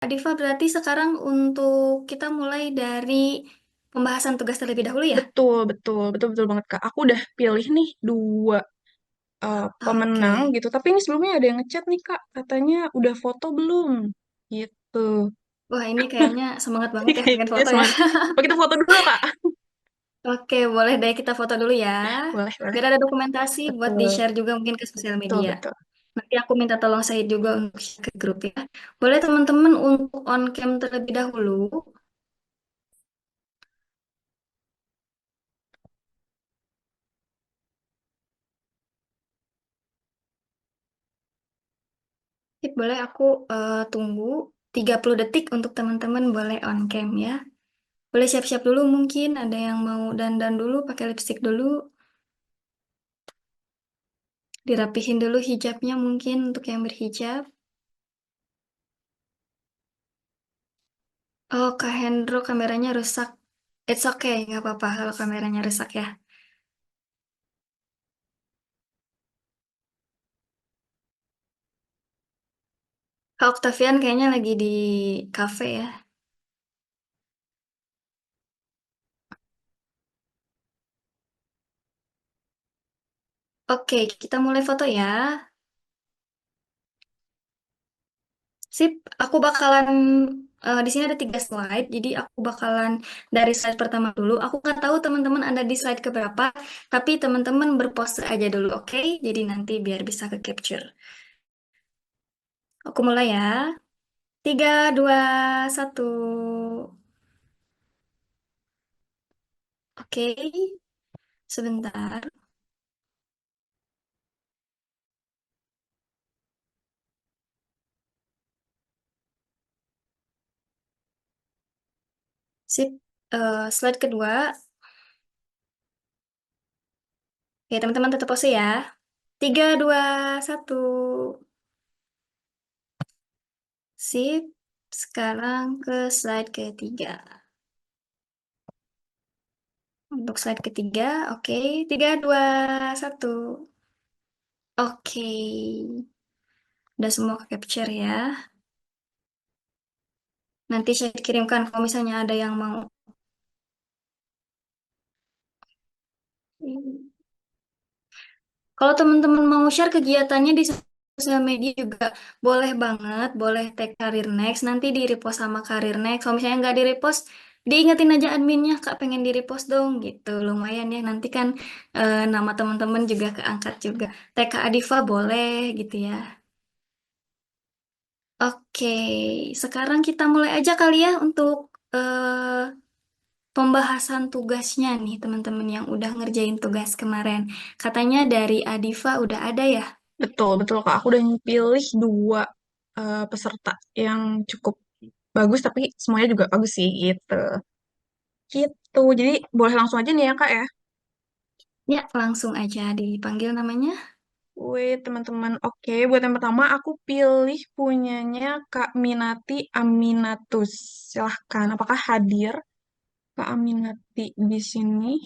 Diva, berarti sekarang untuk kita mulai dari pembahasan tugas terlebih dahulu ya? Betul, betul, betul, betul banget Kak. Aku udah pilih nih dua pemenang Oke. gitu. Tapi ini sebelumnya ada yang ngechat nih Kak, katanya udah foto belum? Gitu. Wah, ini kayaknya semangat Jadi banget ya pengen kayaknya foto ya. semangat. Apa kita foto dulu Kak? Oke, boleh deh kita foto dulu ya. Boleh, boleh. Biar ada dokumentasi buat Betul, di-share juga mungkin ke sosial betul, media. betul. Nanti aku minta tolong Said juga untuk share ke grup ya. Boleh teman-teman untuk on cam terlebih dahulu. Sip, boleh aku tunggu 30 detik untuk teman-teman boleh on cam ya. Boleh siap-siap dulu mungkin ada yang mau dandan dulu pakai lipstick dulu. Dirapihin dulu hijabnya mungkin untuk yang berhijab. Oh, Kak Hendro kameranya rusak. It's okay, nggak apa-apa kalau kameranya rusak ya. Kak Octavian kayaknya lagi di cafe ya. Oke, kita mulai foto ya. Sip, aku bakalan di sini ada 3 slide, jadi aku bakalan dari slide pertama dulu. Aku nggak tahu teman-teman ada di slide keberapa, tapi teman-teman berpose aja dulu, oke? Jadi nanti biar bisa ke capture. Aku mulai ya. 3, 2, 1. Oke, sebentar. Sip, slide kedua. Oke, teman-teman tetap pose ya. 3, 2, 1. Sip, sekarang ke slide ketiga. Untuk slide ketiga, oke. 3, 2, 1. Oke, udah semua ke capture ya. Nanti saya kirimkan kalau misalnya ada yang mau. Kalau teman-teman mau share kegiatannya di sosial media juga boleh banget, boleh tag Karir Next, nanti di repost sama Karir Next. Kalau misalnya nggak di repost, diingetin aja adminnya, Kak pengen di repost dong gitu. Lumayan ya, nanti kan nama teman-teman juga keangkat juga. Tag Kak Adifa boleh gitu ya. Oke, sekarang kita mulai aja kali ya untuk pembahasan tugasnya nih teman-teman yang udah ngerjain tugas kemarin. Katanya dari Adifa udah ada ya? Betul, betul Kak. Aku udah pilih dua peserta yang cukup bagus, tapi semuanya juga bagus sih gitu. Gitu. Jadi boleh langsung aja nih ya Kak ya. Ya, langsung aja dipanggil namanya. Wait, teman-teman. Oke, buat yang pertama aku pilih punyanya Kak Minati Aminatus. Silahkan, apakah hadir Kak Aminati di sini?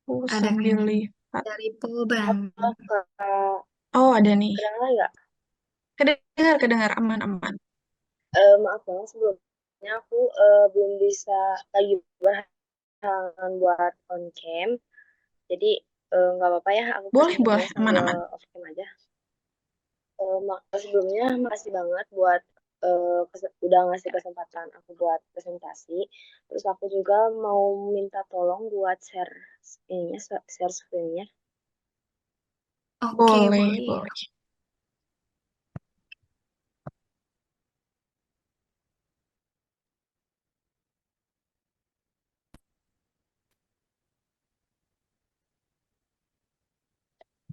Aku Ada sambil kayaknya lihat. dari Polban. Kakak, Oh, ada nih. kedengeran nggak? Kedengar, kedengar. Aman, aman. Maaf banget sebelumnya aku belum bisa lagi berhalangan buat on cam. Jadi nggak apa-apa ya, aku Boleh, boleh. presentasinya Aman, sambil aman. off cam aja. Sebelumnya makasih banget buat udah ngasih kesempatan aku buat presentasi. Terus aku juga mau minta tolong buat share ininya, share screen-nya. Oke, Boleh, boleh. boleh.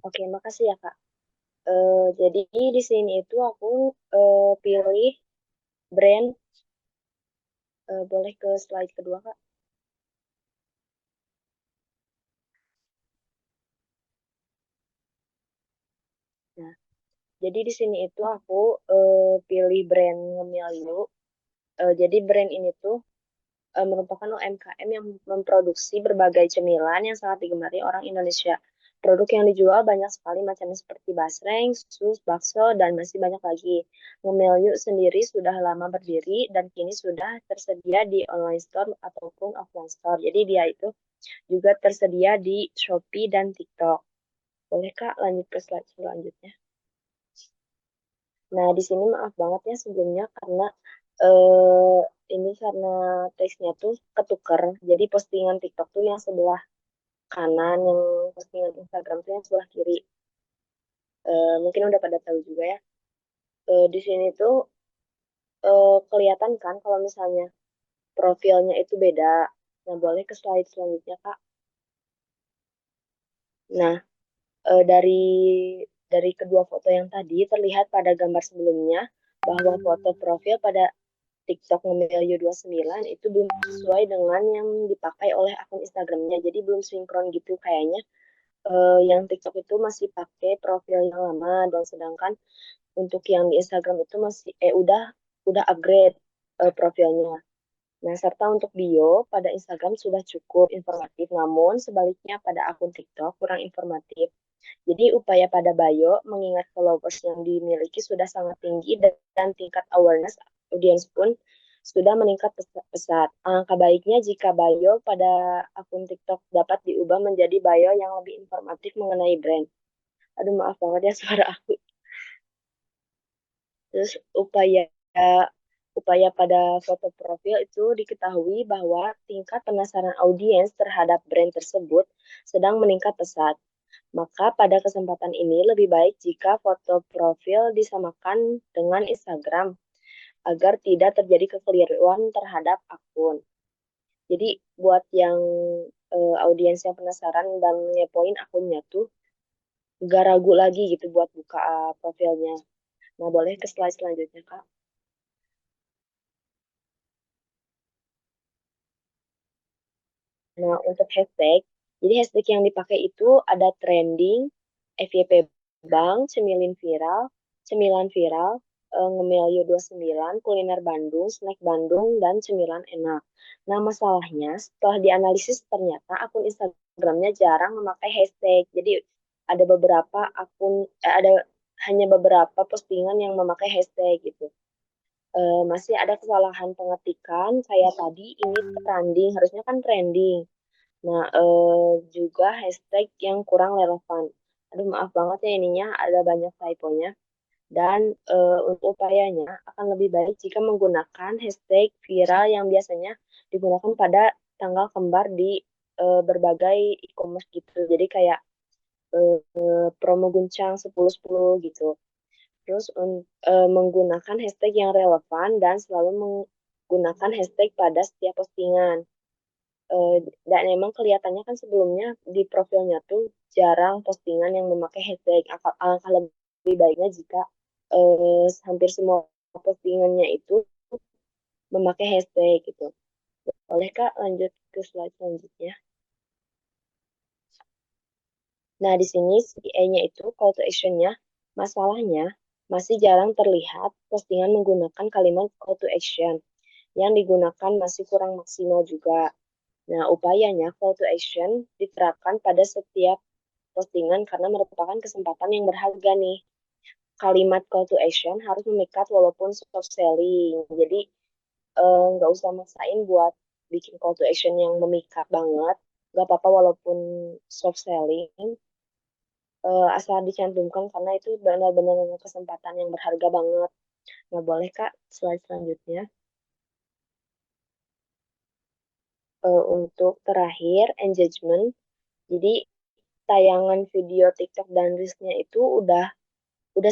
Oke, makasih ya Kak. Jadi di sini itu aku pilih brand. Boleh ke slide kedua, Kak. Nah, jadi di sini itu aku pilih brand Ngemil. Jadi brand ini tuh merupakan UMKM yang memproduksi berbagai cemilan yang sangat digemari orang Indonesia. Produk yang dijual banyak sekali macamnya seperti basreng, sus, bakso, dan masih banyak lagi. Ngemilyu sendiri sudah lama berdiri dan kini sudah tersedia di online store ataupun offline store. Jadi dia itu juga tersedia di Shopee dan TikTok. Boleh Kak lanjut ke slide selanjutnya? Nah, di sini maaf banget ya sebelumnya karena eh ini karena teksnya tuh ketuker. Jadi postingan TikTok tuh yang sebelah kanan, yang postingan Instagram tuh yang sebelah kiri. Mungkin udah pada tahu juga ya. Di sini tuh kelihatan kan kalau misalnya profilnya itu beda. Nah, boleh ke slide selanjutnya, Kak. Nah, dari kedua foto yang tadi terlihat pada gambar sebelumnya bahwa foto profil pada TikTok Ngemilyu29 itu belum sesuai dengan yang dipakai oleh akun Instagramnya. Jadi belum sinkron gitu kayaknya. Yang TikTok itu masih pakai profil yang lama dan sedangkan untuk yang di Instagram itu masih udah upgrade profilnya. Nah, serta untuk bio pada Instagram sudah cukup informatif, namun sebaliknya pada akun TikTok kurang informatif. Jadi upaya pada bio mengingat followers yang dimiliki sudah sangat tinggi dan tingkat awareness audience pun sudah meningkat pesat. Alangkah baiknya jika bio pada akun TikTok dapat diubah menjadi bio yang lebih informatif mengenai brand. Aduh maaf banget ya suara aku. Terus upaya pada foto profil itu diketahui bahwa tingkat penasaran audiens terhadap brand tersebut sedang meningkat pesat. Maka pada kesempatan ini lebih baik jika foto profil disamakan dengan Instagram agar tidak terjadi kekeliruan terhadap akun. Jadi buat yang audiens yang penasaran dan ngepoin akunnya tuh gak ragu lagi gitu buat buka profilnya. Nah, boleh ke slide selanjutnya, Kak. Nah, untuk hashtag, jadi hashtag yang dipakai itu ada trending, FYP Bank, cemilan viral, Ngemilyu 29, kuliner Bandung, snack Bandung, dan cemilan enak. Nah, masalahnya setelah dianalisis ternyata akun Instagramnya jarang memakai hashtag. Jadi ada beberapa ada hanya beberapa postingan yang memakai hashtag gitu. Masih ada kesalahan pengetikan kayak tadi ini trending, harusnya kan trending. Nah, juga hashtag yang kurang relevan. Aduh, maaf banget ya ininya ada banyak typonya. Dan untuk upayanya akan lebih baik jika menggunakan hashtag viral yang biasanya digunakan pada tanggal kembar di berbagai e-commerce gitu. Jadi kayak promo guncang 10-10 gitu. Terus menggunakan hashtag yang relevan dan selalu menggunakan hashtag pada setiap postingan. Eh, dan emang kelihatannya kan sebelumnya di profilnya tuh jarang postingan yang memakai hashtag. Alangkah lebih baiknya jika hampir semua postingannya itu memakai hashtag gitu. Boleh Kak lanjut ke slide selanjutnya? Nah, di sini CTA-nya itu call to action-nya, masalahnya masih jarang terlihat postingan menggunakan kalimat call to action. Yang digunakan masih kurang maksimal juga. Nah, upayanya call to action diterapkan pada setiap postingan karena merupakan kesempatan yang berharga nih. Kalimat call to action harus memikat walaupun soft selling. Jadi nggak usah maksain buat bikin call to action yang memikat banget. Nggak apa-apa walaupun soft selling. Asal dicantumkan karena itu benar-benar kesempatan yang berharga banget. Nah, boleh Kak slide selanjutnya. Untuk terakhir engagement. Jadi tayangan video TikTok dan Reels-nya itu udah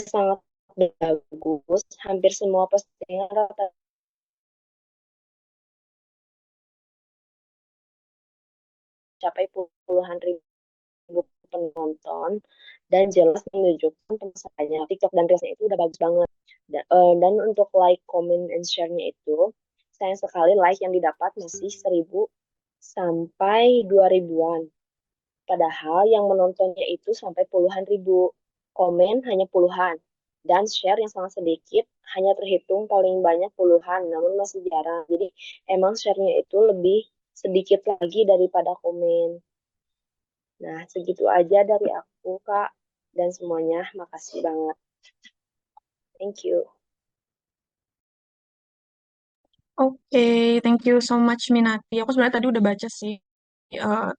sangat bagus. Hampir semua postingan rata capai puluhan ribu penonton dan jelas menunjukkan penasarannya. TikTok dan Reels-nya itu udah bagus banget. Dan untuk like, comment, and share-nya itu sayang sekali like yang didapat masih 1.000 sampai 2 ribuan. Padahal yang menontonnya itu sampai puluhan ribu, komen hanya puluhan, dan share yang sangat sedikit, hanya terhitung paling banyak puluhan, namun masih jarang. Jadi emang share-nya itu lebih sedikit lagi daripada komen. Nah, segitu aja dari aku, Kak. Dan semuanya, makasih banget. Thank you. Oke, thank you so much Minati. Aku sebenarnya tadi udah baca sih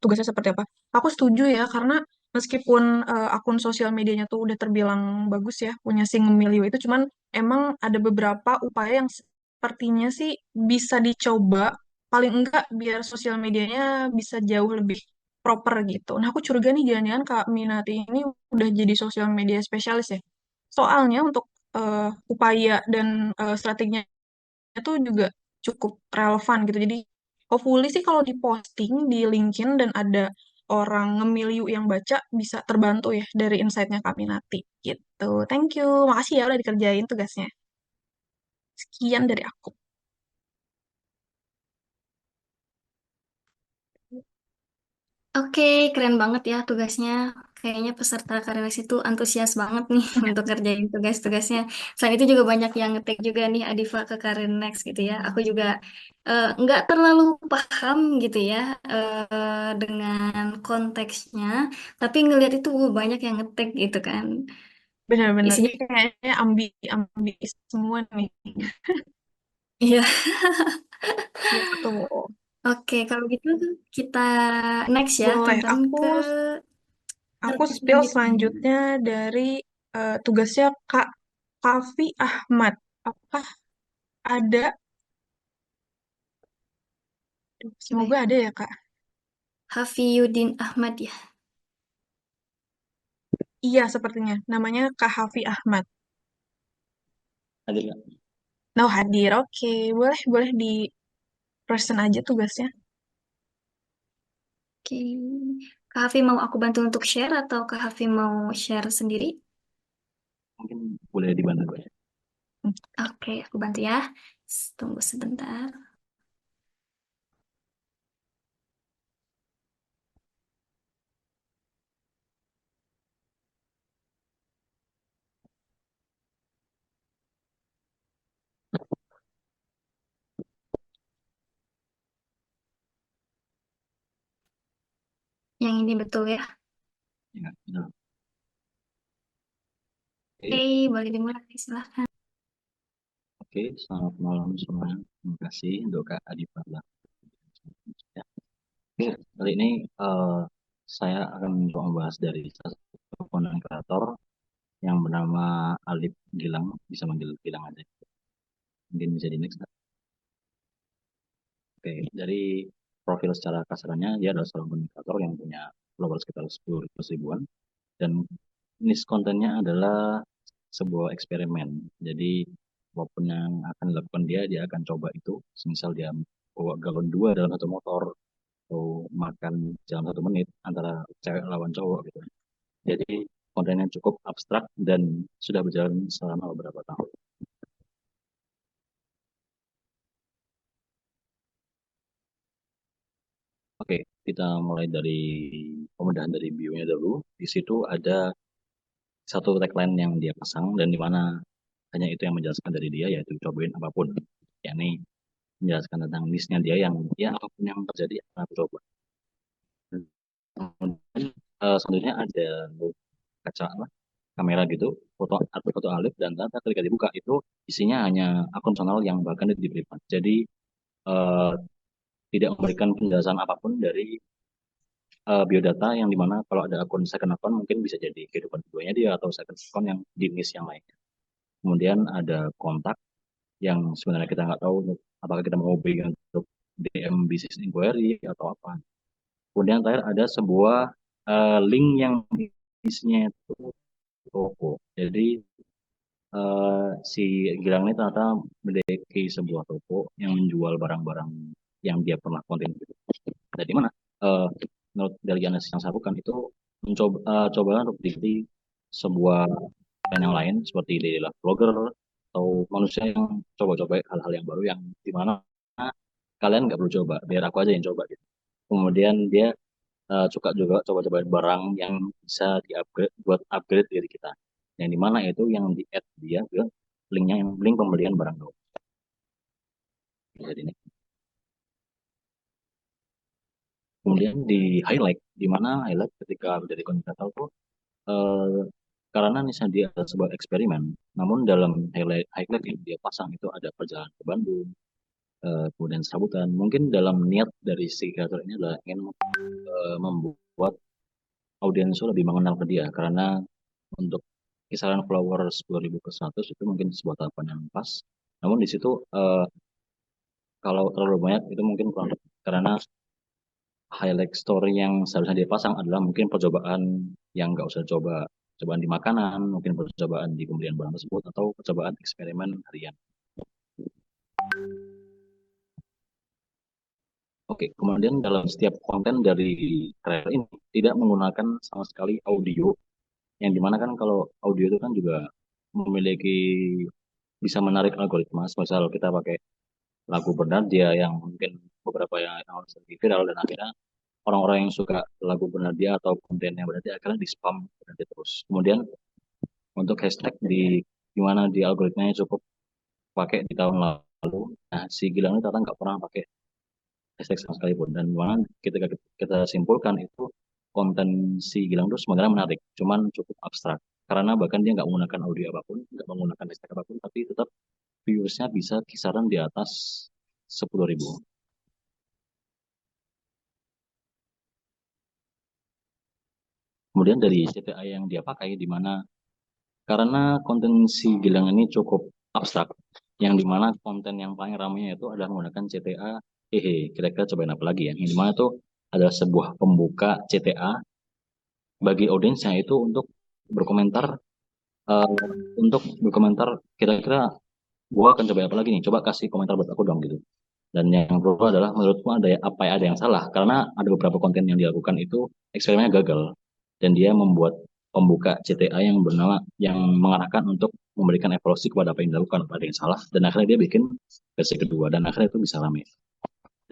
tugasnya seperti apa. Aku setuju ya, karena meskipun akun sosial medianya tuh udah terbilang bagus ya, punya si Ngemilio itu, cuman emang ada beberapa upaya yang sepertinya sih bisa dicoba, paling enggak biar sosial medianya bisa jauh lebih proper gitu. Nah, aku curiga nih jangan-jangan Kak Minati ini udah jadi sosial media spesialis ya. Soalnya untuk upaya dan strateginya itu juga cukup relevan gitu. Jadi hopefully sih kalau diposting di LinkedIn dan ada orang ngemiliu yang baca bisa terbantu ya dari insight-nya Kak Minati gitu. Thank you. Makasih ya udah dikerjain tugasnya. Sekian dari aku. Oke, keren banget ya tugasnya. Kayaknya peserta Karinex itu antusias banget nih untuk kerjain tugas-tugasnya. Selain itu juga banyak yang ngetik juga nih Adifa ke Karinex gitu ya. Aku juga nggak terlalu paham gitu ya dengan konteksnya, tapi ngelihat itu banyak yang ngetik gitu kan. Benar-benar Isinya, ini kayaknya ambi semua nih. iya. Gitu. Oke, kalau gitu kita next ya, Boleh teman-teman ke aku kertas spill selanjutnya. selanjutnya dari tugasnya Kak Kavi Ahmad. Apakah ada? Semoga Baik, ada ya Kak. Hafiyuddin Ahmad ya. Iya, sepertinya. Namanya Kak Hafi Ahmad. Hadir nggak? Nah, hadir. Oke, boleh boleh di present aja tugasnya. Oke, Kak Hafi mau aku bantu untuk share atau Kak Hafi mau share sendiri? Mungkin boleh dibantu ya. Hmm. Oke, aku bantu ya. Tunggu sebentar. Yang ini betul ya. Ya, betul. Oke, Oke, boleh dimulai. Silahkan. oke, selamat malam semuanya. Terima kasih untuk Kak Adi Parla. Ya. Oke, kali ini saya akan mencoba membahas dari salah satu konten kreator yang bernama Alif Gilang, bisa manggil Gilang aja. Mungkin bisa di next. Oke, dari profil secara kasarnya dia adalah seorang konten kreator yang punya followers sekitar 10 ribuan, dan niche kontennya adalah sebuah eksperimen. Jadi apapun yang akan dilakukan dia akan coba itu. Misal dia bawa galon 2 dalam satu motor, atau makan dalam 1 menit antara cewek lawan cowok gitu. Jadi kontennya cukup abstrak dan sudah berjalan selama beberapa tahun. Oke, kita mulai dari pemudahan dari bio-nya dulu. Di situ ada satu tagline yang dia pasang dan di mana hanya itu yang menjelaskan dari dia, yaitu cobain apapun. Yakni menjelaskan tentang niche-nya dia yang ya apapun yang terjadi akan aku coba. Kemudian selanjutnya ada kaca apa, kamera gitu, foto atau foto Alif, dan ternyata ketika dibuka itu isinya hanya akun personal yang bahkan itu di private. Jadi eh, tidak memberikan penjelasan apapun dari biodata, yang dimana kalau ada akun second account mungkin bisa jadi kehidupan keduanya dia atau second account yang di niche yang lainnya. Kemudian ada kontak yang sebenarnya kita nggak tahu apakah kita mau beli untuk DM business inquiry atau apa. Kemudian terakhir ada sebuah link yang isinya itu toko. Jadi si Gilang ini ternyata memiliki sebuah toko yang menjual barang-barang yang dia pernah konten gitu. Dan di mana eh, menurut dari analisis yang saya lakukan itu mencoba coba untuk di sebuah brand yang lain seperti daily life blogger atau manusia yang coba-coba hal-hal yang baru yang dimana kalian nggak perlu coba, biar aku aja yang coba gitu. Kemudian dia suka juga coba-cobain barang yang bisa di-upgrade buat upgrade diri kita. Yang dimana itu yang di-add dia ke linknya, yang link pembelian barang doang. Jadi ini. kemudian di highlight, di mana highlight ketika menjadi content creator tuh eh, karena misalnya dia adalah sebuah eksperimen, namun dalam highlight yang dia pasang itu ada perjalanan ke Bandung, kemudian sambutan. Mungkin dalam niat dari si kreator ini adalah ingin membuat audiens itu lebih mengenal ke dia, karena untuk kisaran followers 2000 ke 100 itu mungkin sebuah tahapan yang pas. Namun di situ kalau terlalu banyak itu mungkin kurang tepat. Karena highlight story yang seharusnya dia pasang adalah mungkin percobaan yang nggak usah coba, percobaan di makanan, mungkin percobaan di pembelian barang tersebut, atau percobaan eksperimen harian. Oke, kemudian dalam setiap konten dari trailer ini tidak menggunakan sama sekali audio, yang dimana kan kalau audio itu kan juga memiliki bisa menarik algoritma. Misal kita pakai lagu Bernardia yang mungkin beberapa yang lagi viral, dan akhirnya orang-orang yang suka lagu Bernardia atau konten yang Bernardia akhirnya di spam Bernardia terus. Kemudian untuk hashtag di mana di algoritmanya cukup pakai di tahun lalu, nah si Gilang ini ternyata nggak pernah pakai hashtag sama sekali pun. Dan mana ketika kita simpulkan itu konten si Gilang itu sebenarnya menarik, cuman cukup abstrak. Karena bahkan dia nggak menggunakan audio apapun, nggak menggunakan hashtag apapun, tapi tetap viewersnya bisa kisaran di atas 10.000. Kemudian dari CTA yang dia pakai, di mana karena konten si Gilang ini cukup abstrak, yang dimana konten yang paling ramainya itu adalah menggunakan CTA, kira-kira cobain apa lagi ya, yang dimana itu adalah sebuah pembuka CTA bagi audiensnya itu berkomentar untuk berkomentar kira-kira gua akan coba apa lagi nih, coba kasih komentar buat aku dong gitu. Dan yang kedua adalah menurutku ada yang salah, karena ada beberapa konten yang dilakukan itu eksperimennya gagal, dan dia membuat pembuka CTA yang mengarahkan untuk memberikan evaluasi kepada apa yang dilakukan, apa ada yang salah, dan akhirnya dia bikin versi kedua, dan akhirnya itu bisa rame.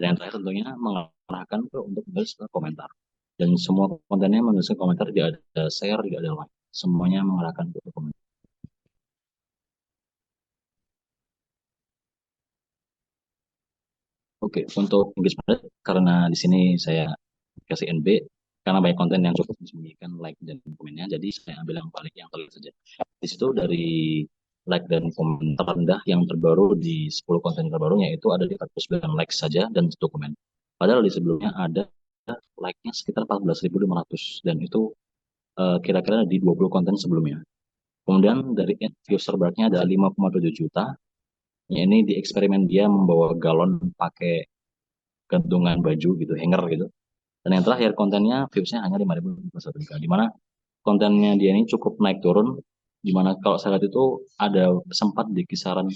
Dan yang terakhir tentunya mengarahkan untuk menulis komentar, dan semua kontennya menulis komentar, tidak ada share, tidak ada like, semuanya mengarahkan ke komentar. Oke, untuk engagement rate, karena di sini saya kasih NB, karena banyak konten yang cukup disembunyikan like dan komennya, jadi saya ambil yang paling yang terlihat saja. Di situ dari like dan komen terendah yang terbaru di 10 konten terbarunya itu ada di 49 like saja dan 1 komen. Padahal di sebelumnya ada like-nya sekitar 14.500, dan itu kira-kira di 20 konten sebelumnya. Kemudian dari views terbarunya ada 5,7 juta. Ya, ini di eksperimen dia membawa galon pakai gantungan baju gitu, hanger gitu. Dan yang terakhir kontennya viewsnya hanya 5.000 di mana kontennya dia ini cukup naik turun, di mana kalau saya lihat itu ada sempat di kisaran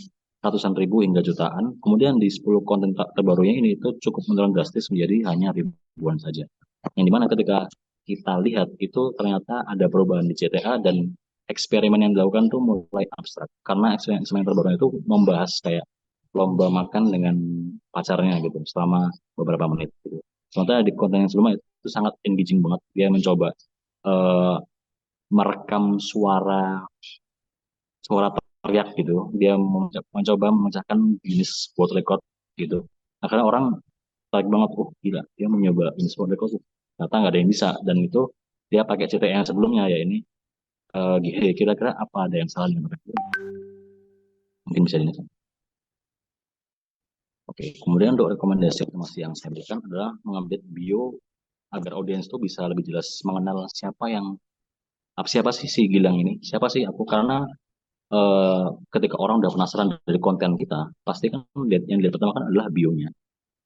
ratusan ribu hingga jutaan. Kemudian di 10 konten terbarunya ini itu cukup menurun drastis menjadi hanya ribuan saja. Yang dimana ketika kita lihat itu ternyata ada perubahan di CTA, dan eksperimen yang dilakukan tuh mulai abstrak, karena eksperimen terbaru itu membahas kayak lomba makan dengan pacarnya gitu selama beberapa menit gitu. Sementara di konten yang sebelumnya itu sangat engaging banget, dia mencoba uh, merekam suara suara teriak gitu, dia mencoba memecahkan jenis world record gitu. Akhirnya orang tarik banget, oh gila, dia mencoba jenis world record, ternyata nggak ada yang bisa. Dan itu dia pakai CTA yang sebelumnya, ya ini kira-kira apa ada yang salah dengan mereka, mungkin bisa dijelaskan. Oke, kemudian untuk rekomendasi informasi yang saya berikan adalah mengambil bio agar audiens itu bisa lebih jelas mengenal siapa sih si Gilang ini, siapa sih aku. Karena ketika orang udah penasaran dari konten kita, pasti kan yang dilihat pertama kan adalah bionya.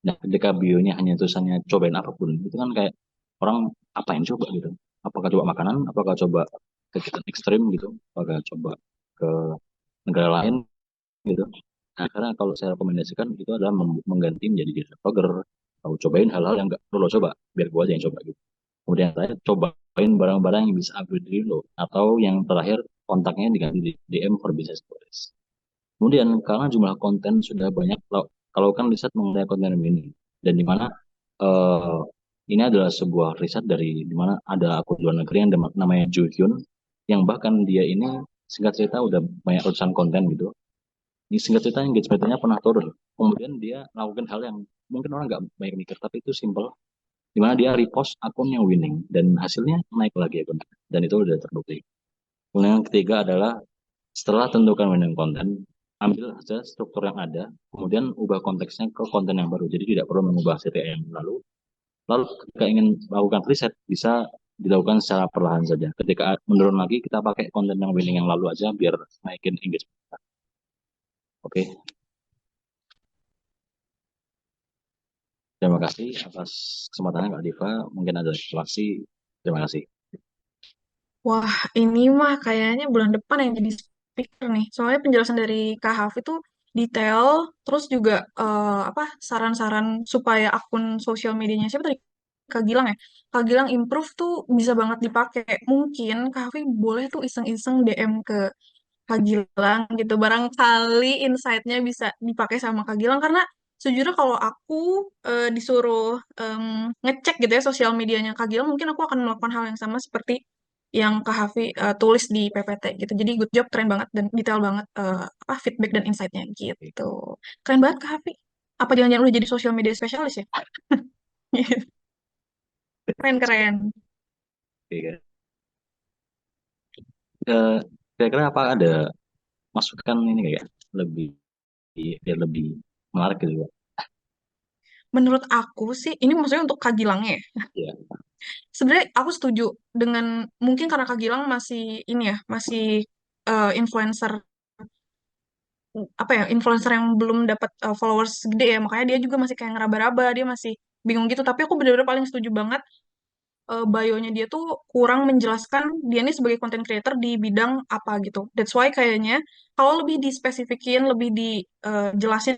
Nah, ketika bionya hanya tulisannya cobain apapun, itu kan kayak orang apa yang coba gitu. Apakah coba makanan, apakah coba kegiatan ekstrim gitu, apakah coba ke negara lain gitu. Nah, karena kalau saya rekomendasikan itu adalah mengganti menjadi diri vlogger, atau cobain hal-hal yang nggak perlu lo coba, biar gua aja yang coba gitu. Kemudian saya cobain barang-barang yang bisa upgrade diri lo, atau yang terakhir kontaknya diganti di DM for business stories. Kemudian karena jumlah konten sudah banyak, kalau kan riset mengenai konten ini, dan di mana eh, ini adalah sebuah riset dari di mana ada akun luar negeri yang namanya Ju Hyun, yang bahkan dia ini singkat cerita udah banyak ratusan konten gitu. Di singkat cerita engagementnya pernah turun. Kemudian dia melakukan hal yang mungkin orang nggak banyak mikir, tapi itu simple. di mana dia repost akun yang winning dan hasilnya naik lagi akun, dan itu udah terbukti. Kemudian yang ketiga adalah setelah tentukan winning konten, ambil saja struktur yang ada, kemudian ubah konteksnya ke konten yang baru. Jadi tidak perlu mengubah CTA yang lalu. Lalu ketika ingin melakukan riset, bisa dilakukan secara perlahan saja. Ketika menurun lagi, kita pakai konten yang winning yang lalu aja biar naikin engagement. Oke, terima kasih atas kesempatannya Kak Diva. Mungkin ada evaluasi. Terima kasih. Wah, ini mah kayaknya bulan depan yang jadi speaker nih. Soalnya penjelasan dari Kak Hafi tuh detail, terus juga apa saran-saran supaya akun sosial medianya siapa tadi? Kak Gilang ya. Kak Gilang improve tuh bisa banget dipakai. Mungkin Kak Hafi boleh tuh iseng-iseng DM ke Kak Gilang gitu. Barangkali insight-nya bisa dipakai sama Kak Gilang karena sejujurnya kalau aku disuruh ngecek gitu ya sosial medianya Kak Gilang, mungkin aku akan melakukan hal yang sama seperti yang Kak Hafi tulis di PPT gitu. Jadi good job, keren banget dan detail banget apa feedback dan insight-nya Oke, gitu. Keren banget Kak Hafi. Apa jangan-jangan udah jadi social media spesialis ya? Keren-keren. oke. Kira-kira apa ada masukan ini kayak lebih biar lebih menarik gitu ya? Menurut aku sih, ini maksudnya untuk Kak Gilangnya ya. Ya, Sebenarnya aku setuju dengan mungkin karena Kak Gilang masih ini ya, masih influencer apa ya, influencer yang belum dapat followers gede ya, makanya dia juga masih kayak ngeraba-raba, dia masih bingung gitu. Tapi aku bener-bener paling setuju banget bio-nya dia tuh kurang menjelaskan dia nih sebagai content creator di bidang apa gitu. That's why kayaknya kalau lebih dispesifikin, lebih dijelasin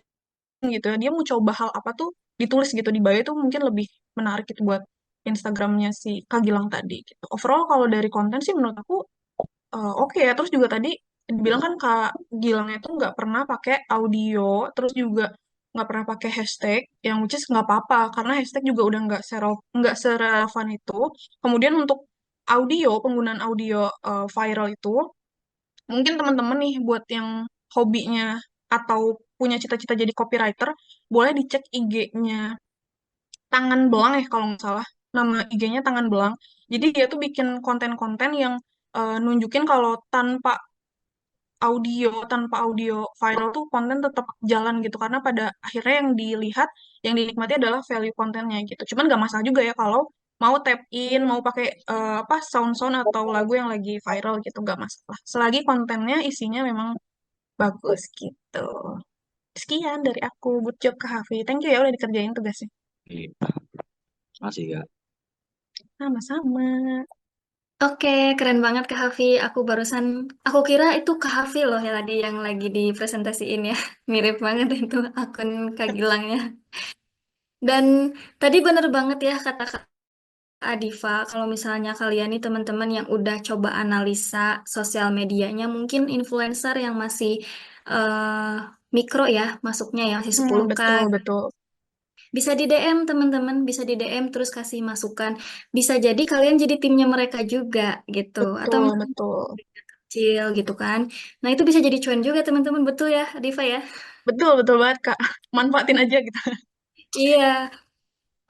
gitu ya, dia mau coba hal apa tuh ditulis gitu di bio itu mungkin lebih menarik gitu buat Instagramnya si Kak Gilang tadi gitu. Overall kalau dari konten sih menurut aku oke ya. Terus juga tadi dibilang kan Kak Gilangnya tuh nggak pernah pakai audio, terus juga nggak pernah pakai hashtag, yang which is nggak apa-apa karena hashtag juga udah nggak serelevan itu. Kemudian untuk audio, penggunaan audio viral itu, mungkin teman-teman nih buat yang hobinya atau punya cita-cita jadi copywriter, boleh dicek IG-nya Tangan Belang ya kalau nggak salah. Nama IG-nya Tangan Belang. Jadi dia tuh bikin konten-konten yang nunjukin kalau tanpa audio viral tuh konten tetap jalan gitu. Karena pada akhirnya yang dilihat, yang dinikmati adalah value kontennya gitu. Cuman nggak masalah juga ya kalau mau tap in, mau pakai apa sound-sound atau lagu yang lagi viral gitu, nggak masalah. Selagi kontennya isinya memang bagus gitu. Sekian dari aku. Good job Kak Hafi. Thank you ya udah dikerjain tugasnya. oke. Masih Kak. Sama-sama. Oke, keren banget Kak Hafi. Aku kira itu Kak Hafi loh ya tadi yang lagi dipresentasiin ya. Mirip banget itu akun Kak Gilangnya. Dan tadi bener banget ya kata Kak Adifa, kalau misalnya kalian nih teman-teman yang udah coba analisa sosial medianya, mungkin influencer yang masih eh, mikro ya, masuknya ya masih 10K. Betul, betul. Bisa di DM teman-teman, bisa di DM terus kasih masukan. Bisa jadi kalian jadi timnya mereka juga gitu. Atau Betul, misalnya betul. kecil gitu kan. Nah itu bisa jadi cuan juga teman-teman, betul ya Adifa ya? Betul, betul banget, Kak. Manfaatin aja gitu. Iya.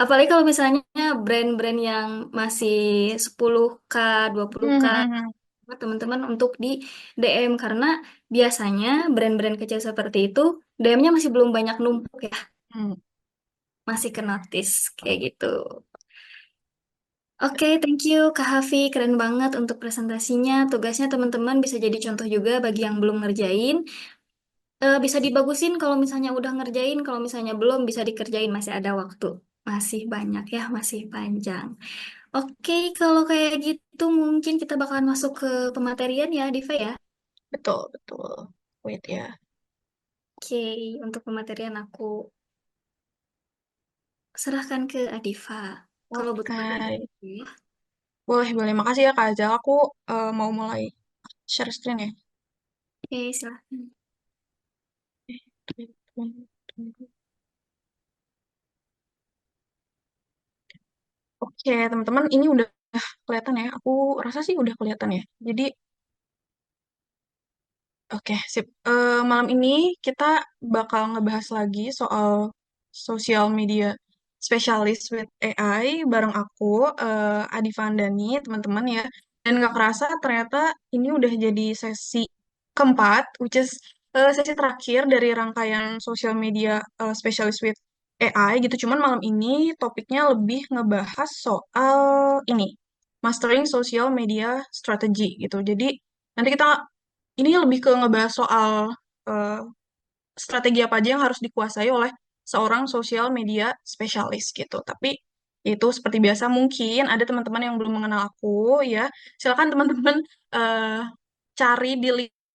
Apalagi kalau misalnya brand-brand yang masih 10K, 20K, Hmm. teman-teman untuk di DM karena biasanya brand-brand kecil seperti itu DM-nya masih belum banyak numpuk ya, Hmm. masih ke notice kayak gitu. Oke, thank you Kak Hafi, keren banget untuk presentasinya. Tugasnya teman-teman bisa jadi contoh juga bagi yang belum ngerjain. Bisa dibagusin kalau misalnya udah ngerjain, kalau misalnya belum bisa dikerjain masih ada waktu. Masih banyak ya, masih panjang. Oke, kalau kayak gitu mungkin kita bakalan masuk ke pematerian ya, Diva ya. Betul, betul. Wait ya. Oke, untuk pematerian aku serahkan ke Adifa. Kalau butuh Oke. bantuan. Boleh, boleh. Makasih ya, Kak Ajal. Aku mau mulai share screen ya. Oke, silahkan. Oke, teman-teman, ini udah kelihatan ya. Aku rasa sih udah kelihatan ya. Jadi, oke, sip. Malam ini kita bakal ngebahas lagi soal sosial media Specialist with AI bareng aku, Adi Vandani, teman-teman ya. Dan nggak kerasa ternyata ini udah jadi sesi keempat, which is sesi terakhir dari rangkaian social media Specialist with AI gitu. Cuman malam ini topiknya lebih ngebahas soal ini, Mastering Social Media Strategy gitu. Jadi nanti kita ini lebih ke ngebahas soal eh, strategi apa aja yang harus dikuasai oleh seorang social media spesialis gitu. Tapi itu seperti biasa mungkin ada teman-teman yang belum mengenal aku ya. Silakan teman-teman eh, cari di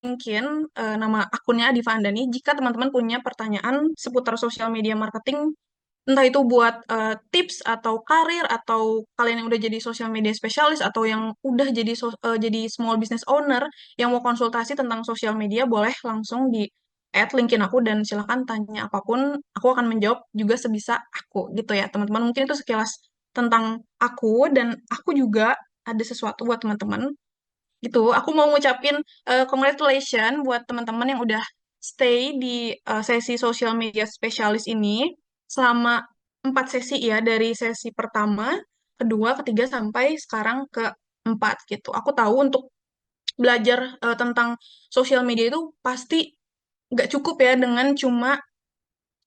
LinkedIn nama akunnya Diva Andani jika teman-teman punya pertanyaan seputar social media marketing, entah itu buat tips atau karir atau kalian yang udah jadi social media spesialis atau yang udah jadi jadi small business owner yang mau konsultasi tentang social media, boleh langsung di add LinkedIn aku dan silakan tanya apapun, aku akan menjawab juga sebisa aku gitu ya teman-teman. Mungkin itu sekilas tentang aku, dan aku juga ada sesuatu buat teman-teman gitu. Aku mau ngucapin congratulations buat teman-teman yang udah stay di sesi social media spesialis ini selama 4 sesi ya, dari sesi pertama, kedua, ketiga, sampai sekarang keempat gitu. Aku tahu untuk belajar tentang sosial media itu pasti nggak cukup ya dengan cuma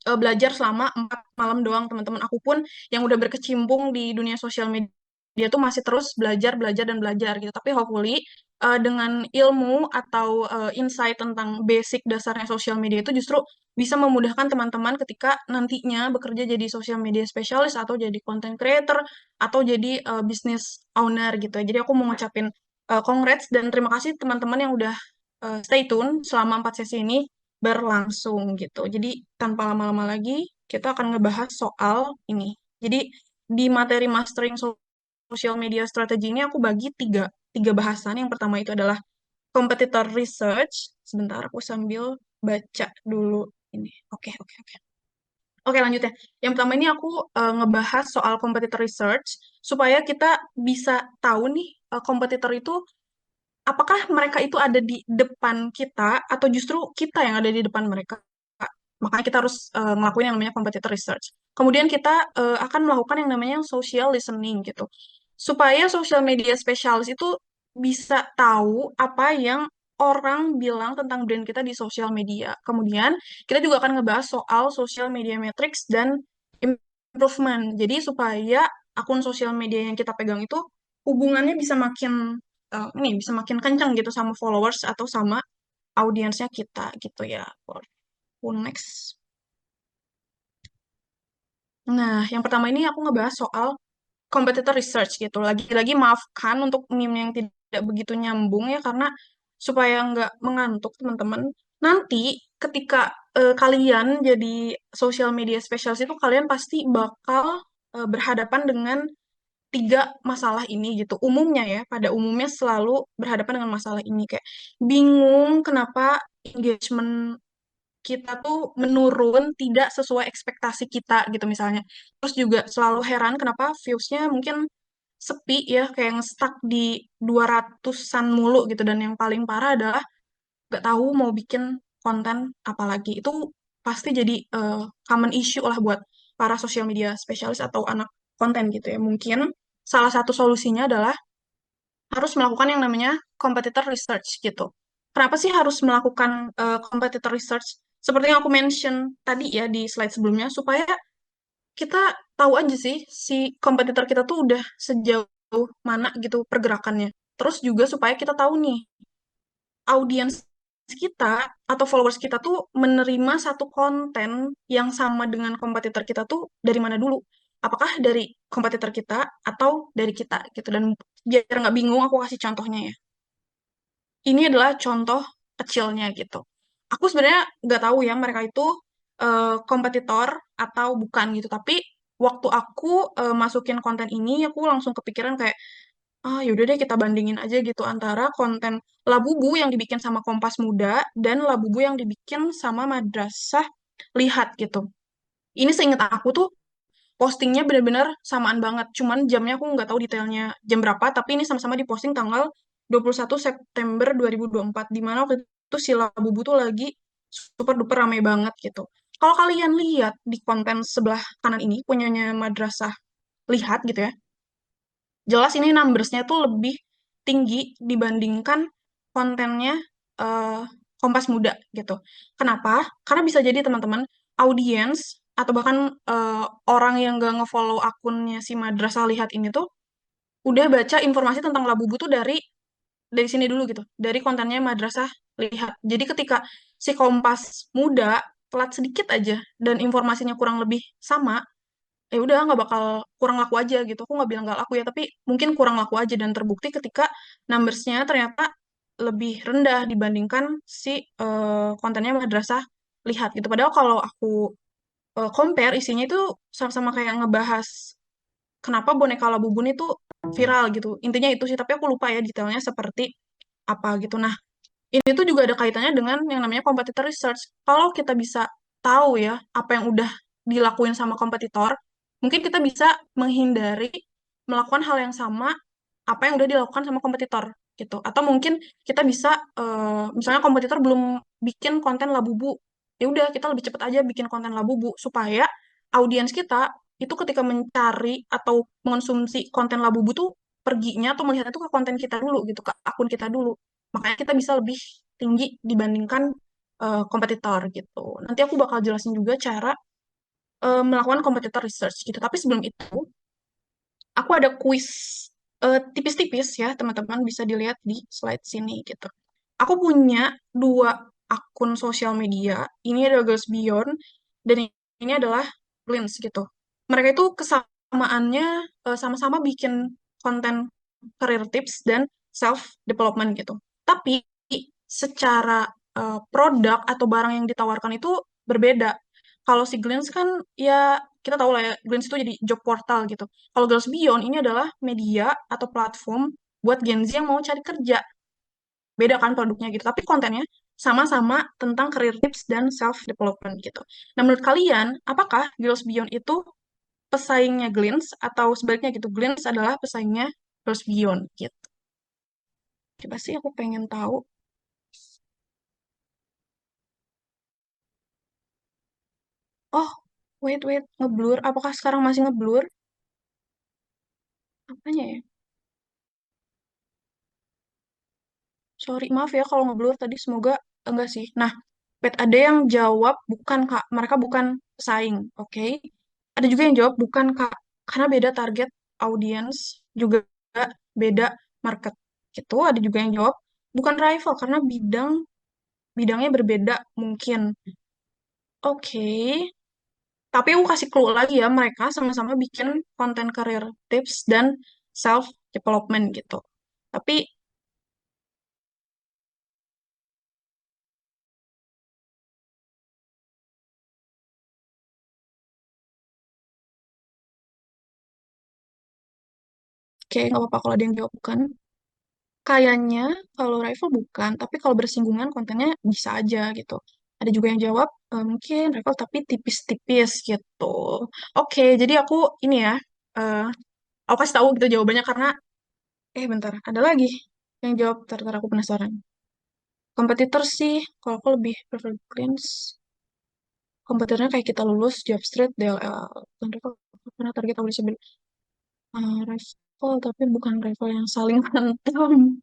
belajar selama 4 malam doang. Teman-teman aku pun yang udah berkecimpung di dunia sosial media tuh masih terus belajar, belajar, dan belajar gitu. Tapi hopefully dengan ilmu atau insight tentang basic dasarnya sosial media itu justru bisa memudahkan teman-teman ketika nantinya bekerja jadi sosial media spesialis atau jadi content creator atau jadi business owner gitu ya. Jadi aku mau ngucapin congrats dan terima kasih teman-teman yang udah stay tune selama 4 sesi ini berlangsung gitu. Jadi tanpa lama-lama lagi, kita akan ngebahas soal ini. Jadi di materi mastering social media strategy ini aku bagi tiga bahasan. Yang pertama itu adalah competitor research. Sebentar, aku sambil baca dulu ini. Oke, oke, oke. Oke, lanjut ya. Yang pertama ini aku ngebahas soal competitor research supaya kita bisa tahu nih kompetitor itu apakah mereka itu ada di depan kita atau justru kita yang ada di depan mereka. Makanya kita harus ngelakuin yang namanya competitor research. Kemudian kita akan melakukan yang namanya social listening gitu. Supaya social media spesialis itu bisa tahu apa yang orang bilang tentang brand kita di sosial media. Kemudian kita juga akan ngebahas soal social media metrics dan improvement. Jadi supaya akun sosial media yang kita pegang itu hubungannya bisa makin ini bisa makin kencang gitu sama followers atau sama audiensnya kita gitu ya. Next. Nah, yang pertama ini aku ngebahas soal competitor research gitu. Lagi-lagi maafkan untuk meme yang tidak begitu nyambung ya, karena supaya nggak mengantuk teman-teman. Nanti ketika kalian jadi social media specialist itu kalian pasti bakal berhadapan dengan 3 masalah ini gitu. Umumnya ya, pada umumnya selalu berhadapan dengan masalah ini kayak bingung kenapa engagement kita tuh menurun tidak sesuai ekspektasi kita gitu misalnya. Terus juga selalu heran kenapa views-nya mungkin sepi ya, kayak nge-stuck di 200-an mulu gitu. Dan yang paling parah adalah nggak tahu mau bikin konten apa lagi. Itu pasti jadi common issue lah buat para social media spesialis atau anak konten gitu ya. Mungkin salah satu solusinya adalah harus melakukan yang namanya competitor research gitu. Kenapa sih harus melakukan competitor research? Seperti yang aku mention tadi ya di slide sebelumnya, supaya kita tahu aja sih si kompetitor kita tuh udah sejauh mana gitu pergerakannya. Terus juga supaya kita tahu nih audiens kita atau followers kita tuh menerima satu konten yang sama dengan kompetitor kita tuh dari mana dulu. Apakah dari kompetitor kita atau dari kita gitu. Dan biar nggak bingung, aku kasih contohnya ya. Ini adalah contoh kecilnya gitu. Aku sebenarnya nggak tahu ya mereka itu kompetitor atau bukan gitu. Tapi waktu aku masukin konten ini, aku langsung kepikiran kayak, ah yaudah deh kita bandingin aja gitu antara konten Labubu yang dibikin sama Kompas Muda dan Labubu yang dibikin sama Madrasah Lihat gitu. Ini seingat aku tuh postingnya benar-benar samaan banget. Cuman jamnya aku nggak tahu detailnya jam berapa, tapi ini sama-sama diposting tanggal 21 September 2024, di mana waktu itu si Labubu tuh lagi super duper rame banget gitu. Kalau kalian lihat di konten sebelah kanan ini, punyanya Madrasah Lihat gitu ya, jelas ini numbersnya tuh lebih tinggi dibandingkan kontennya eh, Kompas Muda gitu. Kenapa? Karena bisa jadi teman-teman audiens atau bahkan orang yang gak ngefollow akunnya si Madrasah Lihat ini tuh udah baca informasi tentang Labubu tuh dari sini dulu gitu, dari kontennya Madrasah Lihat. Jadi ketika si Kompas Muda telat sedikit aja dan informasinya kurang lebih sama, ya udah nggak bakal kurang laku aja gitu. Aku nggak bilang nggak laku ya, tapi mungkin kurang laku aja dan terbukti ketika numbersnya ternyata lebih rendah dibandingkan si kontennya Madrasah Lihat gitu. Padahal kalau aku compare isinya itu sama-sama kayak ngebahas kenapa boneka Labubun itu viral gitu. Intinya itu sih, tapi aku lupa ya detailnya seperti apa gitu. Nah, ini tuh juga ada kaitannya dengan yang namanya competitor research. Kalau kita bisa tahu ya apa yang udah dilakuin sama kompetitor, mungkin kita bisa menghindari melakukan hal yang sama apa yang udah dilakukan sama kompetitor gitu. Atau mungkin kita bisa misalnya kompetitor belum bikin konten Labubu, ya udah kita lebih cepat aja bikin konten Labubu supaya audiens kita itu ketika mencari atau mengonsumsi konten Labubu tuh perginya atau melihatnya tuh ke konten kita dulu gitu, ke akun kita dulu. Makanya kita bisa lebih tinggi dibandingkan kompetitor gitu. Nanti aku bakal jelasin juga cara melakukan competitor research gitu. Tapi sebelum itu, aku ada kuis tipis-tipis ya, teman-teman bisa dilihat di slide sini gitu. Aku punya dua akun sosial media. Ini adalah Girls Beyond dan ini adalah Glints gitu. Mereka itu kesamaannya sama-sama bikin konten career tips dan self development gitu. Tapi secara produk atau barang yang ditawarkan itu berbeda. Kalau si Glints kan ya kita tahu lah ya, Glints itu jadi job portal gitu. Kalau Girls Beyond ini adalah media atau platform buat Gen Z yang mau cari kerja. Beda kan produknya gitu, tapi kontennya sama-sama tentang career tips dan self development gitu. Nah, menurut kalian, apakah Girls Beyond itu pesaingnya Glints atau sebaliknya gitu? Glints adalah pesaingnya Girls Beyond gitu. Coba sih aku pengen tahu. Oh, wait, ngeblur. Apakah sekarang masih ngeblur? Apanya ya? Sorry, maaf ya kalau ngeblur tadi. Semoga enggak sih. Nah, wait, ada yang jawab bukan, Kak. Mereka bukan pesaing, oke? Ada juga yang jawab bukan, Kak. Karena beda target audience, juga beda market. Gitu. Ada juga yang jawab bukan rival karena bidangnya berbeda mungkin. Oke. Tapi aku kasih clue lagi ya, mereka sama-sama bikin konten career tips dan self development gitu. Tapi oke, nggak apa-apa kalau ada yang jawab bukan. Kayaknya kalau rival bukan, tapi kalau bersinggungan kontennya bisa aja gitu. Ada juga yang jawab mungkin rival tapi tipis-tipis gitu. Oke, jadi aku ini ya, eh, aku kasih tahu gitu jawabannya karena bentar, ada lagi yang jawab. Ntar aku penasaran. Kompetitor sih, kalau aku lebih prefer cleans. Kompetitornya kayak kita lulus, job street, DLL, dan rival karena target audisi rival tapi bukan rival yang saling hantam.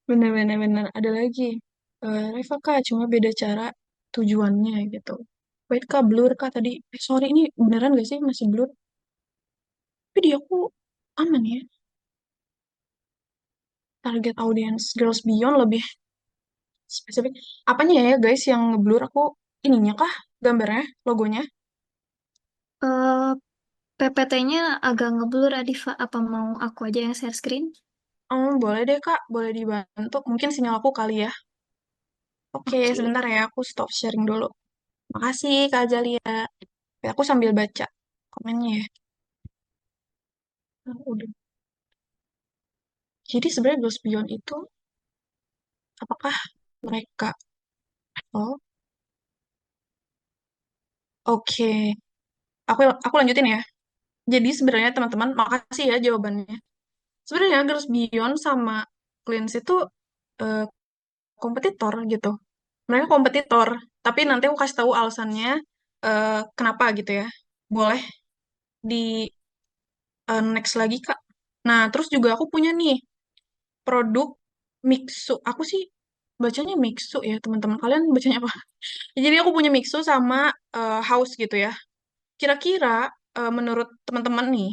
Bener-bener ada lagi. Reva kak, cuma beda cara tujuannya gitu. Wait kak, blur kak tadi. Sorry ini beneran gak sih masih blur? Tapi di aku aman ya. Target audience Girls Beyond lebih spesifik. Apanya ya guys yang ngeblur aku ininya kah? Gambarnya, logonya? Eh, PPT-nya agak ngeblur, Adifa. Apa mau aku aja yang share screen? Boleh deh kak, boleh dibantu. Mungkin sinyal aku kali ya. Oke, Oke. sebentar ya, aku stop sharing dulu. Makasih Kak Azalia. Oke, aku sambil baca komennya ya. Udah. Jadi sebenarnya Girls Beyond itu apakah mereka? Oh, oke. Aku lanjutin ya. Jadi sebenarnya teman-teman, makasih ya jawabannya. Sebenarnya Girls Beyond sama Cleanse itu eh, kompetitor gitu. Mereka kompetitor, tapi nanti aku kasih tahu alasannya kenapa gitu ya. Boleh di next lagi, Kak. Nah, terus juga aku punya nih produk Mixu. Aku sih bacanya Mixu ya, teman-teman. Kalian bacanya apa? Jadi aku punya Mixu sama House gitu ya. Kira-kira menurut teman-teman nih,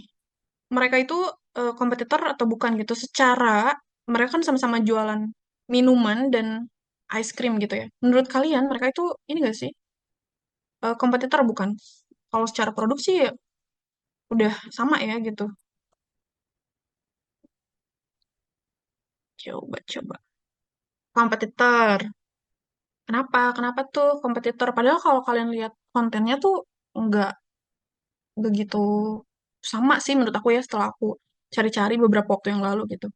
mereka itu kompetitor atau bukan gitu? Secara mereka kan sama-sama jualan minuman dan ice cream gitu ya. Menurut kalian mereka itu ini gak sih kompetitor bukan? Kalau secara produksi ya udah sama ya gitu. Coba. Kompetitor. Kenapa? Kenapa tuh kompetitor? Padahal kalau kalian lihat kontennya tuh nggak begitu sama sih menurut aku ya setelah aku cari-cari beberapa waktu yang lalu gitu.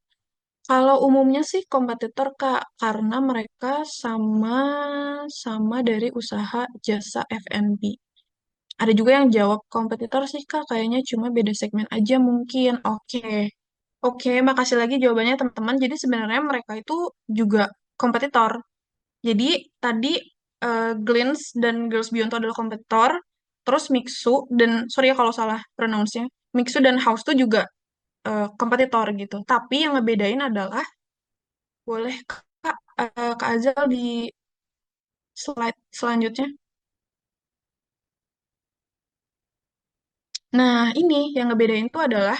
Kalau umumnya sih kompetitor Kak, karena mereka sama-sama dari usaha jasa F&B. Ada juga yang jawab kompetitor sih Kak, kayaknya cuma beda segmen aja mungkin. Oke, makasih lagi jawabannya teman-teman. Jadi sebenarnya mereka itu juga kompetitor. Jadi tadi Glints dan Girls Beyond itu adalah kompetitor. Terus Mixu dan sorry ya kalau salah pronounce-nya. Mixu dan House itu juga kompetitor gitu. Tapi yang ngebedain adalah boleh Kak Azal di slide selanjutnya. Nah, ini yang ngebedain itu adalah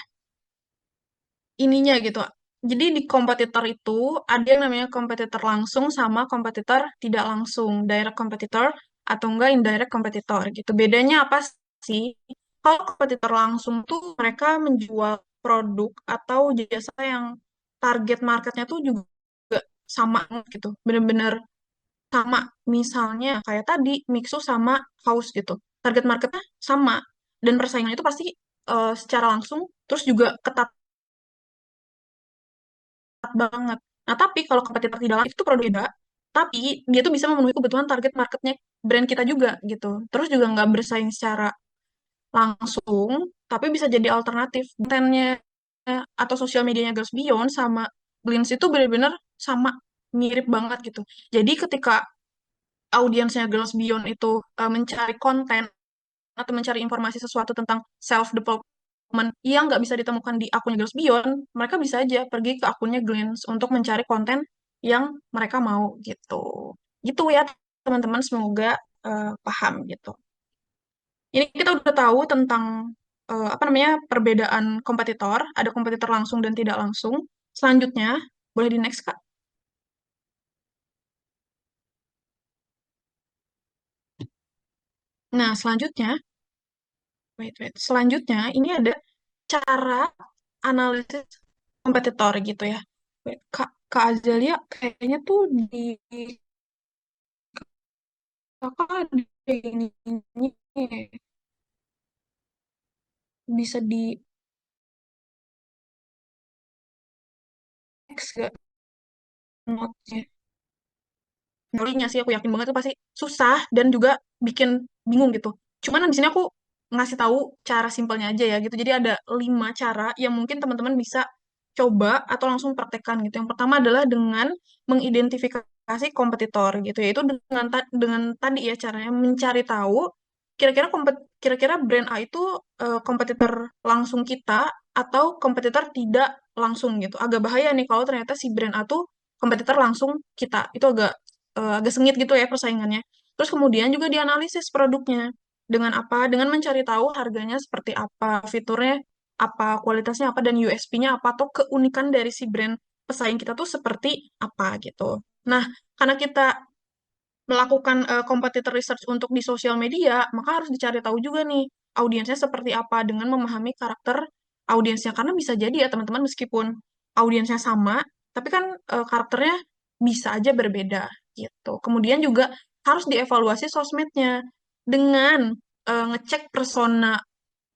ininya gitu. Jadi di kompetitor itu ada yang namanya kompetitor langsung sama kompetitor tidak langsung, direct competitor atau enggak indirect competitor gitu. Bedanya apa sih? Kalau kompetitor langsung tuh mereka menjual produk atau jasa yang target marketnya tuh juga sama gitu. Bener-bener sama. Misalnya kayak tadi Mixu sama House gitu. Target marketnya sama dan persaingan itu pasti secara langsung terus juga ketat banget. Nah, tapi kalau kompetitor di dalam itu produk beda, tapi dia tuh bisa memenuhi kebutuhan target marketnya brand kita juga gitu. Terus juga nggak bersaing secara langsung, tapi bisa jadi alternatif. Kontennya atau sosial medianya Girls Beyond sama Blins itu benar-benar sama mirip banget gitu. Jadi ketika audiensnya Girls Beyond itu mencari konten atau mencari informasi sesuatu tentang self development yang nggak bisa ditemukan di akunnya Girls Beyond, mereka bisa aja pergi ke akunnya Glints untuk mencari konten yang mereka mau gitu. Gitu ya teman-teman, semoga paham gitu. Ini kita udah tahu tentang apa namanya perbedaan kompetitor, ada kompetitor langsung dan tidak langsung. Selanjutnya, boleh di next Kak. Nah, selanjutnya, selanjutnya ini ada cara analisis kompetitor gitu ya. Kak Azalia kayaknya tuh di kakak ada ini bisa di X gak notes-nya. Nulisnya sih aku yakin banget itu pasti susah dan juga bikin bingung gitu. Cuman di sini aku ngasih tahu cara simpelnya aja ya gitu. Jadi ada 5 cara yang mungkin teman-teman bisa coba atau langsung praktekkan gitu. Yang pertama adalah dengan mengidentifikasi kompetitor gitu, yaitu dengan tadi ya caranya mencari tahu kira-kira brand A itu kompetitor langsung kita atau kompetitor tidak langsung gitu. Agak bahaya nih kalau ternyata si brand A tuh kompetitor langsung kita. Itu agak sengit gitu ya persaingannya. Terus kemudian juga dianalisis produknya. Dengan apa? Dengan mencari tahu harganya seperti apa, fiturnya apa, kualitasnya apa, dan USP-nya apa, atau keunikan dari si brand pesaing kita tuh seperti apa gitu. Nah, karena kita melakukan competitor research untuk di sosial media, maka harus dicari tahu juga nih audiensnya seperti apa dengan memahami karakter audiensnya. Karena bisa jadi ya teman-teman meskipun audiensnya sama, tapi kan karakternya bisa aja berbeda gitu. Kemudian juga harus dievaluasi sosmednya dengan ngecek persona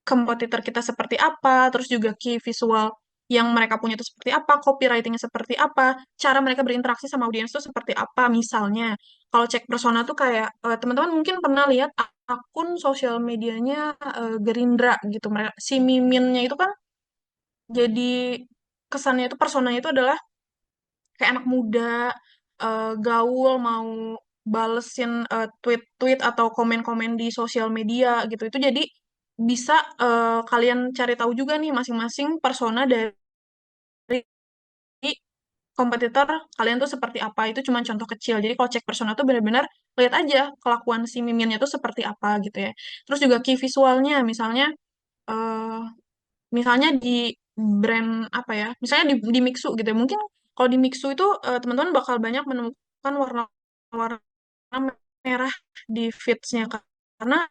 kompetitor kita seperti apa, terus juga key visual yang mereka punya itu seperti apa, copywritingnya seperti apa, cara mereka berinteraksi sama audiens itu seperti apa. Misalnya, kalau cek persona tuh kayak teman-teman mungkin pernah lihat akun sosial medianya Gerindra gitu. Mereka si Miminnya itu kan jadi kesannya itu personanya itu adalah kayak anak muda, gaul, mau balesin tweet-tweet atau komen-komen di sosial media gitu. Itu jadi bisa kalian cari tahu juga nih masing-masing persona dari kompetitor kalian tuh seperti apa. Itu cuma contoh kecil. Jadi kalau cek persona tuh benar-benar lihat aja kelakuan si miminnya tuh seperti apa gitu ya. Terus juga key visualnya, eh, misalnya di brand apa ya, misalnya di Mixu gitu ya. Mungkin kalau di Mixu itu teman-teman bakal banyak menemukan warna-warna merah di feeds-nya karena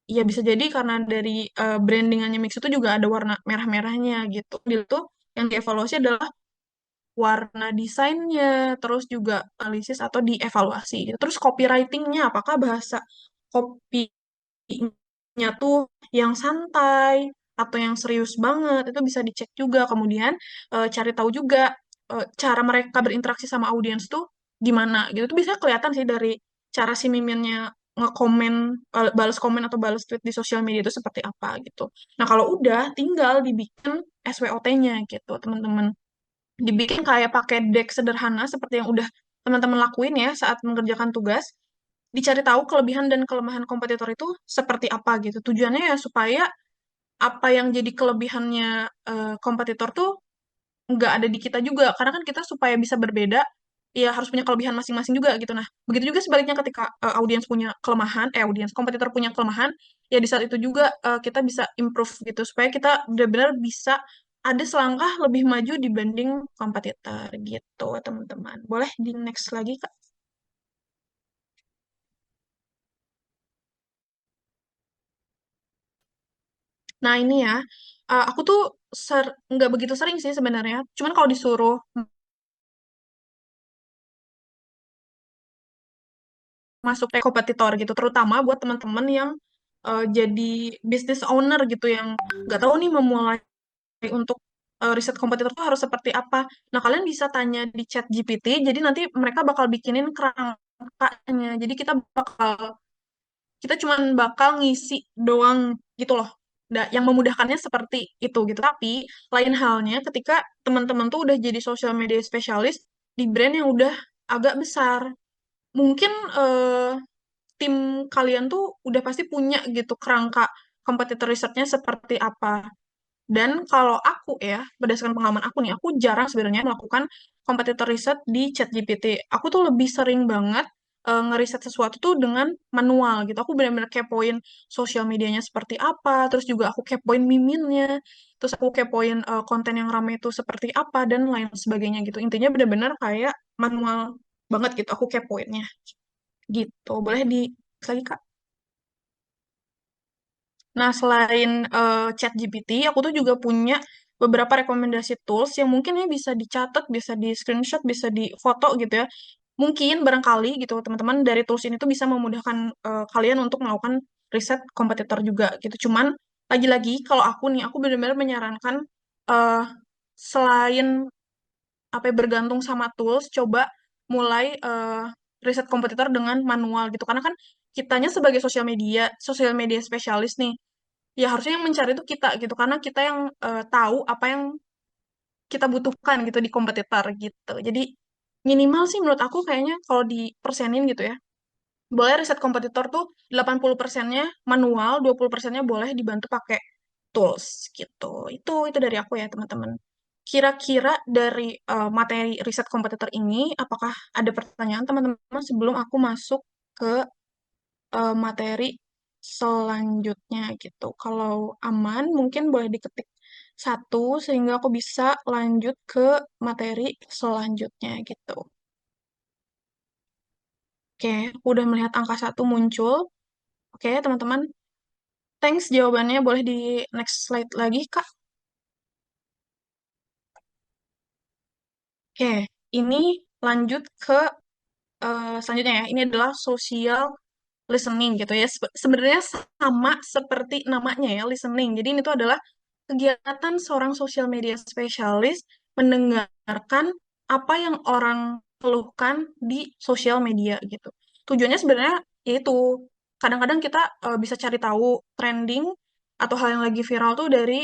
ya bisa jadi karena dari brandingannya Mixu itu juga ada warna merah-merahnya gitu. Itu yang dievaluasi adalah warna desainnya, terus juga analisis atau dievaluasi gitu. Terus copywritingnya, apakah bahasa copy-nya tuh yang santai atau yang serius banget, itu bisa dicek juga. Kemudian cari tahu juga cara mereka berinteraksi sama audiens tuh gimana gitu. Itu bisa kelihatan sih dari cara si miminnya ngekomen, balas komen atau balas tweet di sosial media itu seperti apa gitu. Nah, kalau udah tinggal dibikin SWOT-nya gitu, teman-teman, dibikin kayak pakai deck sederhana seperti yang udah teman-teman lakuin ya saat mengerjakan tugas, dicari tahu kelebihan dan kelemahan kompetitor itu seperti apa gitu. Tujuannya ya supaya apa yang jadi kelebihannya kompetitor tuh nggak ada di kita juga, karena kan kita supaya bisa berbeda ya harus punya kelebihan masing-masing juga gitu. Nah, begitu juga sebaliknya ketika audiens punya kelemahan, audiens kompetitor punya kelemahan, ya di saat itu juga kita bisa improve gitu supaya kita benar-benar bisa ada selangkah lebih maju dibanding kompetitor gitu, teman-teman. Boleh di next lagi, Kak? Nah, ini ya, aku tuh nggak begitu sering sih sebenarnya. Cuman kalau disuruh masuk ke kompetitor gitu, terutama buat teman-teman yang jadi business owner gitu, yang nggak tahu nih memulai untuk riset kompetitor tuh harus seperti apa. Nah, kalian bisa tanya di chat GPT, jadi nanti mereka bakal bikinin kerangkanya. Jadi kita cuman bakal ngisi doang gitu loh. Yang memudahkannya seperti itu gitu. Tapi lain halnya ketika teman-teman tuh udah jadi social media spesialis di brand yang udah agak besar. Mungkin tim kalian tuh udah pasti punya gitu kerangka competitor research-nya seperti apa. Dan kalau aku ya, berdasarkan pengalaman aku nih, aku jarang sebenarnya melakukan competitor research di ChatGPT. Aku tuh lebih sering banget ngeriset sesuatu tuh dengan manual gitu. Aku benar-benar kepoin sosial medianya seperti apa, terus juga aku kepoin miminnya, terus aku kepoin konten yang ramai itu seperti apa, dan lain sebagainya gitu. Intinya benar-benar kayak manual banget gitu, aku kepoinnya gitu. Boleh di lagi, Kak? Nah, selain ChatGPT, aku tuh juga punya beberapa rekomendasi tools yang mungkin ya bisa dicatat, bisa di screenshot, bisa di foto gitu ya. Mungkin barangkali gitu teman-teman dari tools ini tuh bisa memudahkan kalian untuk melakukan riset kompetitor juga gitu. Cuman lagi-lagi kalau aku nih, aku benar-benar menyarankan eh, selain apa ya, bergantung sama tools, coba mulai riset kompetitor dengan manual gitu. Karena kan kitanya sebagai sosial media spesialis nih, ya harusnya yang mencari itu kita gitu, karena kita yang tahu apa yang kita butuhkan gitu di kompetitor gitu. Jadi minimal sih menurut aku kayaknya kalau di persenin gitu ya, boleh riset kompetitor tuh 80%-nya manual, 20%-nya boleh dibantu pakai tools gitu. Itu dari aku ya, teman-teman. Kira-kira dari materi riset kompetitor ini, apakah ada pertanyaan teman-teman sebelum aku masuk ke materi selanjutnya gitu. Kalau aman, mungkin boleh diketik satu sehingga aku bisa lanjut ke materi selanjutnya gitu. Oke, aku udah melihat angka satu muncul. Oke, teman-teman. Thanks jawabannya. Boleh di next slide lagi, Kak. Oke, ini lanjut ke selanjutnya ya. Ini adalah social listening gitu ya. Sebenarnya sama seperti namanya ya, listening. Jadi ini tuh adalah kegiatan seorang sosial media spesialis mendengarkan apa yang orang keluhkan di sosial media gitu. Tujuannya sebenarnya yaitu kadang-kadang kita bisa cari tahu trending atau hal yang lagi viral tuh dari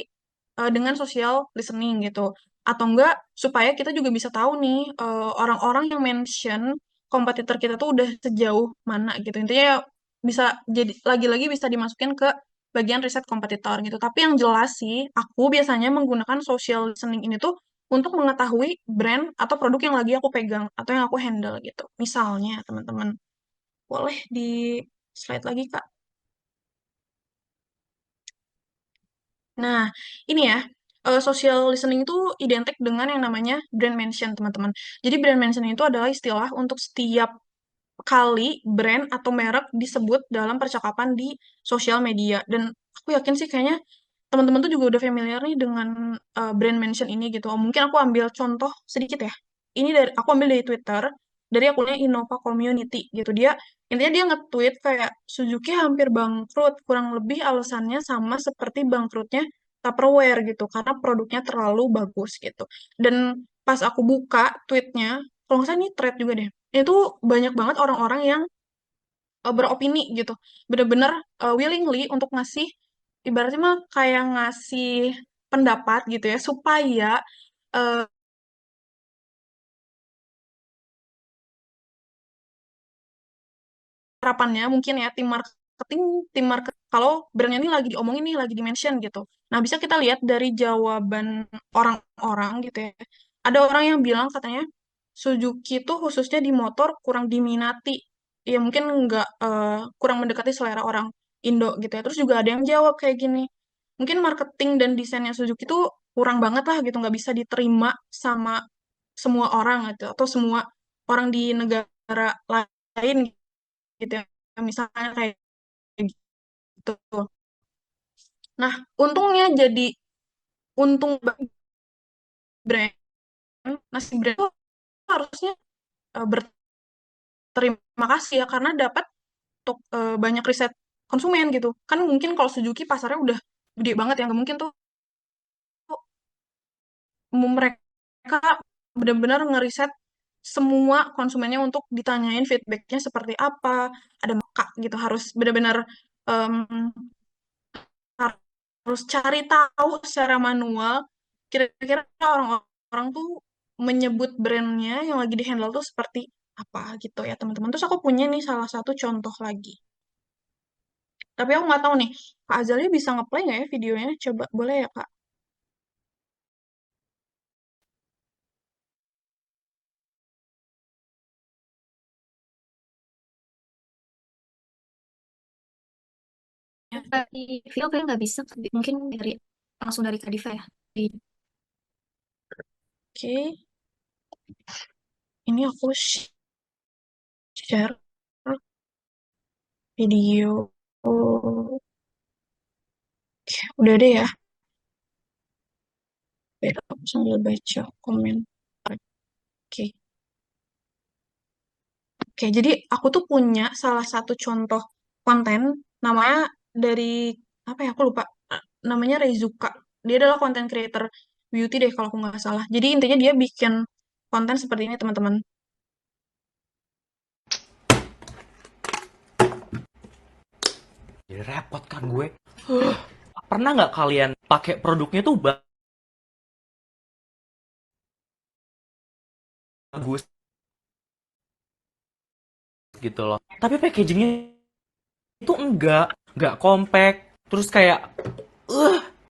dengan social listening gitu. Atau enggak supaya kita juga bisa tahu nih orang-orang yang mention kompetitor kita tuh udah sejauh mana gitu. Intinya ya bisa jadi lagi-lagi bisa dimasukin ke bagian riset kompetitor gitu. Tapi yang jelas sih, aku biasanya menggunakan social listening ini tuh untuk mengetahui brand atau produk yang lagi aku pegang atau yang aku handle gitu. Misalnya, teman-teman, boleh di slide lagi, Kak. Nah, ini ya, social listening itu identik dengan yang namanya brand mention, teman-teman. Jadi brand mention itu adalah istilah untuk setiap kali brand atau merek disebut dalam percakapan di sosial media. Dan aku yakin sih kayaknya teman-teman tuh juga udah familiar nih dengan brand mention ini gitu. Mungkin aku ambil contoh sedikit ya. Ini aku ambil dari Twitter, dari akunnya Innova Community gitu. Intinya dia nge-tweet kayak Suzuki hampir bangkrut, kurang lebih alasannya sama seperti bangkrutnya Tupperware gitu, karena produknya terlalu bagus gitu. Dan pas aku buka tweetnya, kalau nggak salah ini thread juga deh, itu banyak banget orang-orang yang beropini gitu. Bener-bener willingly untuk ngasih, ibaratnya mah kayak ngasih pendapat gitu ya, supaya eh, harapannya mungkin ya tim marketing kalau brandnya ini lagi diomongin nih, lagi di-mention gitu. Nah, bisa kita lihat dari jawaban orang-orang gitu ya. Ada orang yang bilang katanya Suzuki itu khususnya di motor kurang diminati. Ya mungkin nggak kurang mendekati selera orang Indo gitu ya. Terus juga ada yang jawab kayak gini. Mungkin marketing dan desainnya Suzuki itu kurang banget lah gitu, nggak bisa diterima sama semua orang gitu atau semua orang di negara lain gitu ya. Misalnya kayak gitu. Nah, untungnya jadi untung bagi brand, nah si brand itu harusnya berterima kasih ya karena dapat untuk banyak riset konsumen gitu. Kan mungkin kalau Suzuki pasarnya udah gede banget ya, nggak mungkin tuh mereka benar-benar ngeriset semua konsumennya untuk ditanyain feedbacknya seperti apa, ada maka gitu harus benar-benar em, harus cari tahu secara manual kira-kira orang-orang tuh menyebut brandnya yang lagi di handle tuh seperti apa gitu ya teman-teman. Terus aku punya nih salah satu contoh lagi. Tapi aku nggak tahu nih, Kak Azalnya bisa ngeplay nggak ya videonya? Coba boleh ya Kak? Di video kayaknya nggak bisa. Mungkin langsung dari Kadifa ya. Oke, ini aku share video. Oh, udah deh ya. Baik, aku sambil baca komen. Oke. Oke, jadi aku tuh punya salah satu contoh konten namanya dari apa ya aku lupa. Namanya Reizuka. Dia adalah konten creator beauty deh kalau aku nggak salah. Jadi intinya dia bikin konten seperti ini teman-teman. Jadi repot kan gue. Pernah nggak kalian pakai produknya tuh bagus gitu loh. Tapi packagingnya itu enggak compact. Terus kayak